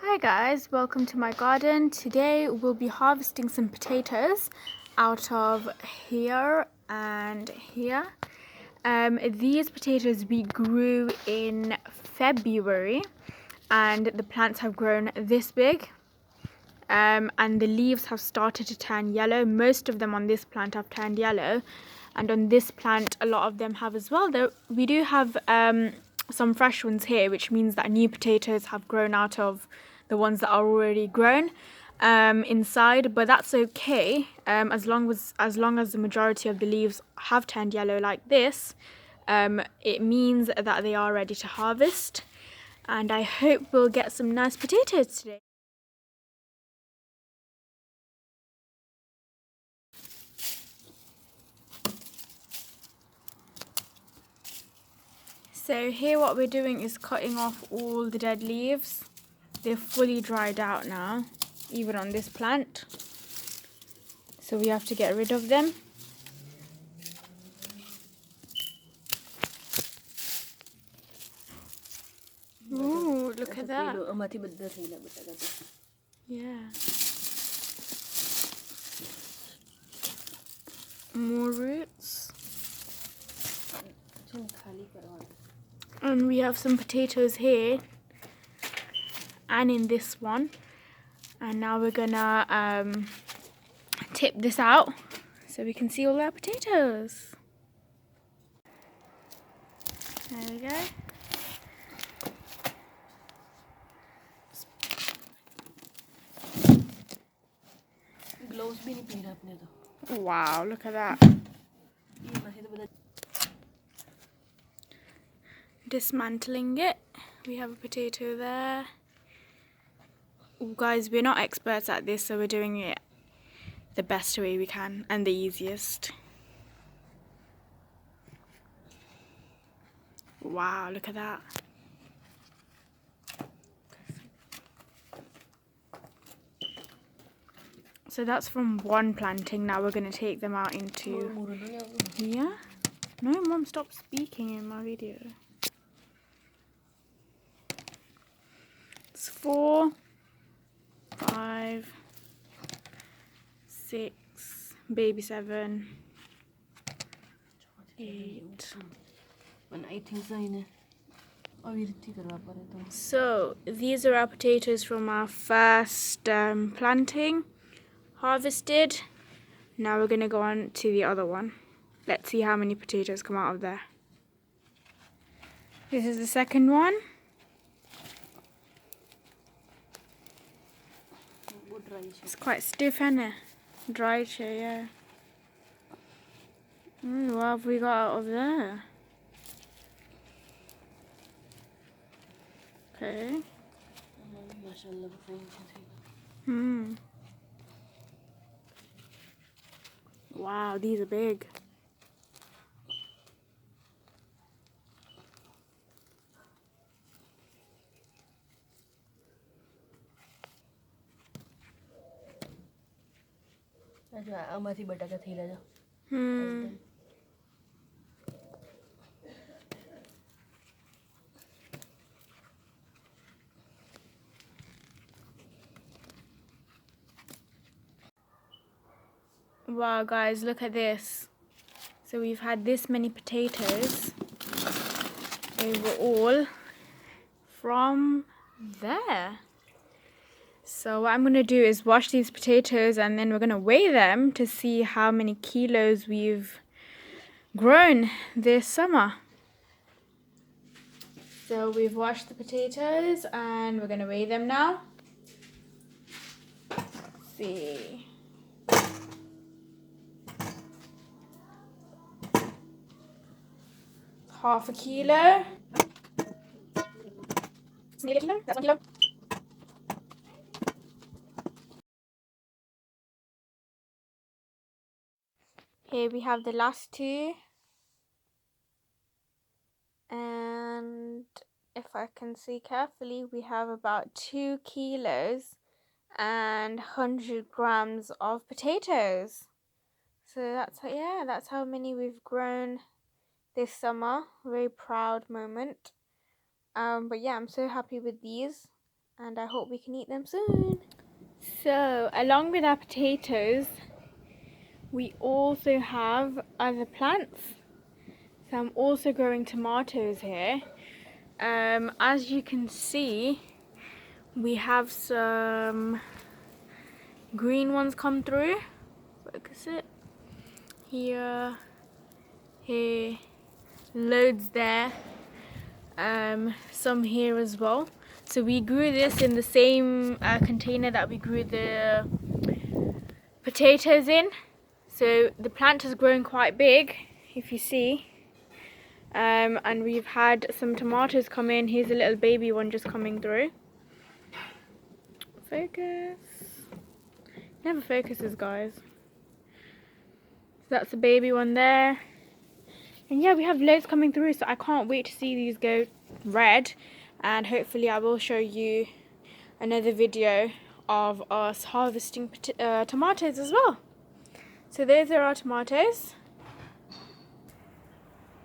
Hi guys, welcome to my garden. Today we'll be harvesting some potatoes out of here and here. These potatoes we grew in February and the plants have grown this big. And the leaves have started to turn yellow. Most of them on this plant have turned yellow, and on this plant a lot of them have as well. Though we do have some fresh ones here, which means that new potatoes have grown out of the ones that are already grown inside, but that's okay as long as the majority of the leaves have turned yellow like this. It means that they are ready to harvest, and I hope we'll get some nice potatoes today. So here what we're doing is cutting off all the dead leaves. They're fully dried out now, even on this plant. So we have to get rid of them. Ooh, look at that. Yeah. More roots. And we have some potatoes here and in this one. And now we're gonna tip this out so we can see all our potatoes. There we go. Wow, look at that. Dismantling it. We have a potato there. Ooh, guys, we're not experts at this, so we're doing it the best way we can and the easiest. Wow, look at that. So that's from one planting. Now we're going to take them out into here. No, Mom, stop speaking in my video. It's 4, 5, 6, baby 7, 8. So these are our potatoes from our first planting, harvested. Now we're going to go on to the other one. Let's see how many potatoes come out of there. This is the second one. It's quite stiff, isn't it? Dried shit, yeah. What have we got out of there? Okay. Wow, these are big. Wow, guys, look at this. So we've had this many potatoes overall from there. So what I'm going to do is wash these potatoes and then we're going to weigh them to see how many kilos we've grown this summer. So we've washed the potatoes and we're going to weigh them now. Let's see. Half a kilo. Nearly a kilo. That's 1 kilo. Here we have the last two. And if I can see carefully, we have about 2 kilos and 100 grams of potatoes. So that's how many we've grown this summer. Very proud moment. But yeah, I'm so happy with these. and I hope we can eat them soon. So along with our potatoes, we also have other plants. So I'm also growing tomatoes here. As you can see, we have some green ones come through. Focus it. Here, here, loads there. Some here as well. So we grew this in the same container that we grew the potatoes in. So the plant has grown quite big, if you see. And we've had some tomatoes come in. Here's a little baby one just coming through. Focus. Never focuses, guys. So that's the baby one there. And yeah, we have loads coming through, so I can't wait to see these go red. And hopefully I will show you another video of us harvesting tomatoes as well. So those are our tomatoes.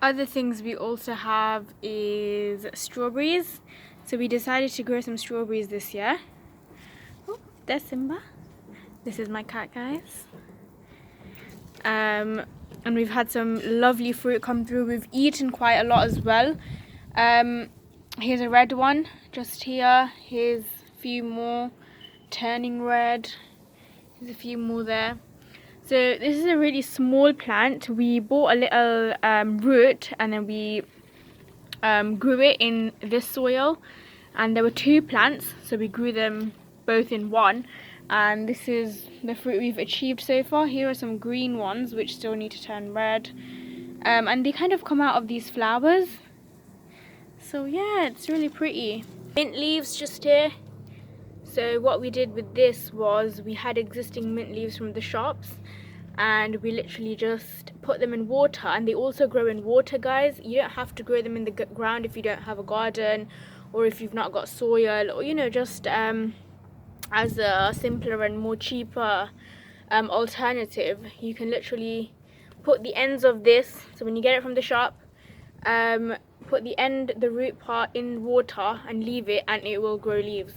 Other things we also have is strawberries. So we decided to grow some strawberries this year. Oh, there's Simba. This is my cat, guys. And we've had some lovely fruit come through. We've eaten quite a lot as well. Here's a red one just here. Here's a few more turning red. There's a few more there. So this is a really small plant. We bought a little root and then we grew it in this soil. And there were 2 plants, so we grew them both in one. And this is the fruit we've achieved so far. Here are some green ones which still need to turn red. And they kind of come out of these flowers. So yeah, it's really pretty. Mint leaves just here. So what we did with this was we had existing mint leaves from the shops and we literally just put them in water, and they also grow in water, guys. You don't have to grow them in the ground if you don't have a garden or if you've not got soil, or you know, just as a simpler and more cheaper alternative. You can literally put the ends of this, so when you get it from the shop, put the root part in water and leave it and it will grow leaves.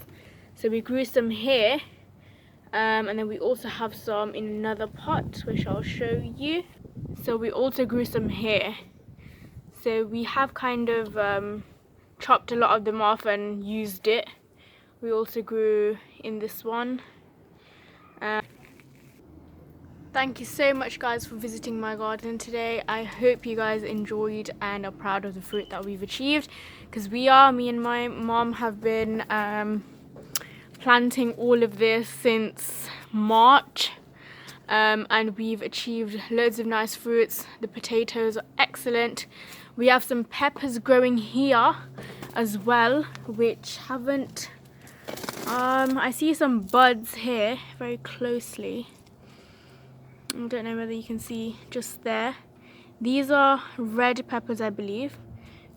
So we grew some here, and then we also have some in another pot which I'll show you. So we also grew some here. So we have kind of chopped a lot of them off and used it. We also grew in this one. Thank you so much, guys, for visiting my garden today. I hope you guys enjoyed and are proud of the fruit that we've achieved, because me and my mom have been planting all of this since March, and we've achieved loads of nice fruits. The potatoes are excellent. We have some peppers growing here as well, which haven't I see some buds here very closely. I don't know whether you can see just there. These are red peppers, I believe.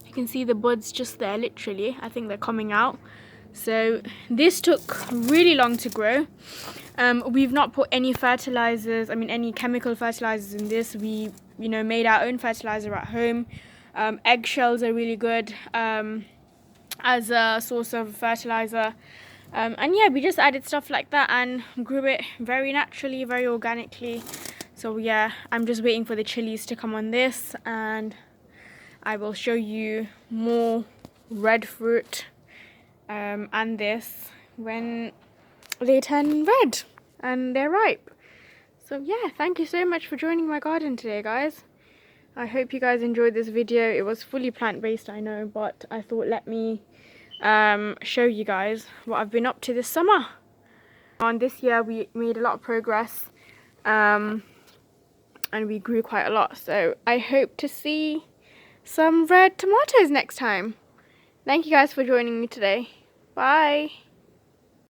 You can see the buds just there, literally. I think they're coming out. So this took really long to grow. We've not put any fertilizers, any chemical fertilizers in this. We, made our own fertilizer at home. Eggshells are really good as a source of fertilizer. And yeah, we just added stuff like that and grew it very naturally, very organically. So yeah, I'm just waiting for the chilies to come on this, and I will show you more red fruit and this when they turn red and they're ripe. So yeah, thank you so much for joining my garden today, guys. I hope you guys enjoyed this video. It was fully plant-based, I know, but I thought let me show you guys what I've been up to this summer. On this year we made a lot of progress, and we grew quite a lot, so I hope to see some red tomatoes next time. Thank you guys for joining me today. Bye.